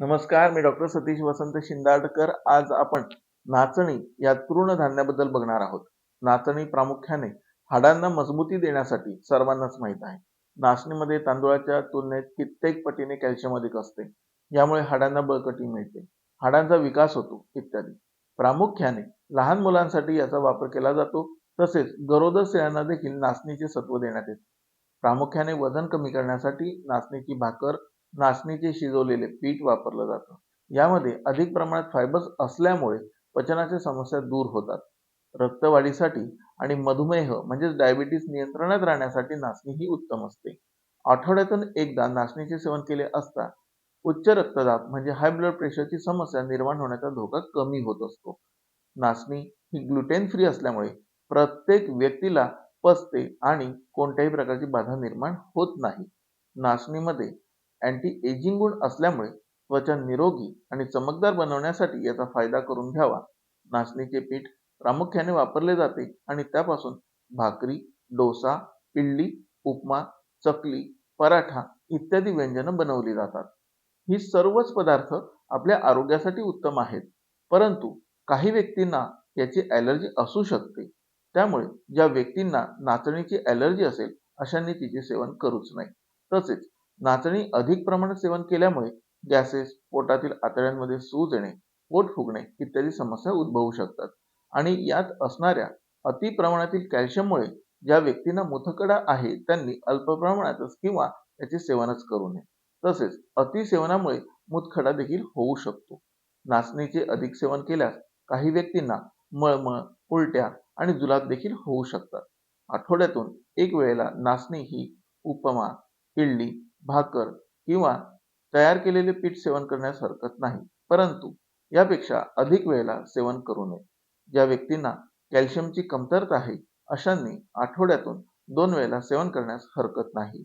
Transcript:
नमस्कार, मी डॉक्टर सतीश वसंत शिंदाडकर. आज आपण नाचणी या तृणधान्याबद्दल बघणार आहोत. नाचणी प्रामुख्याने हाडांना मजबूती देण्यासाठी सर्वांनाच माहीत आहे. नाचणीमध्ये तांदूळाच्या तुलनेत कित्येक पटीने कॅल्शियम अधिक असते. यामुळे हाडांना बळकटी मिळते, हाडांचा विकास होतो इत्यादी. प्रामुख्याने लहान मुलांसाठी याचा वापर केला जातो. तसेच गरोदर स्त्रियांना देखील नाचणीचे सत्व देण्यात येते. प्रामुख्याने वजन कमी करण्यासाठी नाचणीची भाकर, नाचणीचे शिजवलेले पीठ वापरलं जातं. यामध्ये अधिक प्रमाणात फायबर्स असल्यामुळे पचनाच्या समस्या दूर होतात. रक्तवाढीसाठी आणि मधुमेह म्हणजेच डायबिटीस नियंत्रणात राहण्यासाठी नाचणी ही उत्तम असते. आठवड्यातून एकदा नाचणीचे सेवन केले असता उच्च रक्तदाब म्हणजे हाय ब्लड प्रेशरची समस्या निर्माण होण्याचा धोका कमी होत असतो. नाचणी ही ग्लुटेन फ्री असल्यामुळे प्रत्येक व्यक्तीला पचते आणि कोणत्याही प्रकारची बाधा निर्माण होत नाही. नाचणीमध्ये अँटी एजिंग गुण असल्यामुळे त्वचा निरोगी आणि चमकदार बनवण्यासाठी याचा फायदा करून घ्यावा. नाचणीचे पीठ प्रामुख्याने वापरले जाते आणि त्यापासून भाकरी, डोसा, इडली, उपमा, चकली, पराठा इत्यादी व्यंजनं बनवली जातात. ही सर्वच पदार्थ आपल्या आरोग्यासाठी उत्तम आहेत, परंतु काही व्यक्तींना याची ॲलर्जी असू शकते. त्यामुळे ज्या व्यक्तींना नाचणीची ॲलर्जी असेल अशांनी तिचे सेवन करूच नये. तसेच नाचणी अधिक प्रमाणात सेवन केल्यामुळे गॅसेस, पोटातील आतड्यांमध्ये सूज येणे, पोट फुगणे इत्यादी समस्या उद्भवू शकतात. आणि यात असणाऱ्या अति प्रमाणातील कॅल्शियममुळे ज्या व्यक्तींना मूत्रकडा आहे त्यांनी अल्प प्रमाणातच किंवा याचे सेवनच करू नये. तसेच अतिसेवनामुळे मूतखडा देखील होऊ शकतो. नाचणीचे अधिक सेवन केल्यास काही व्यक्तींना मळमळ, उलट्या आणि जुलाब देखील होऊ शकतात. आठवड्यातून एक वेळेला नाचणी ही उपमा, इडली, भाकर किंवा तयार केलेले पीठ सेवन करण्यास हरकत नाही, परंतु यापेक्षा अधिक वेळेला सेवन करू नये. ज्या व्यक्तींना कॅल्शियमची कमतरता आहे अशांनी आठवड्यातून 2 वेळेला सेवन करण्यास हरकत नाही.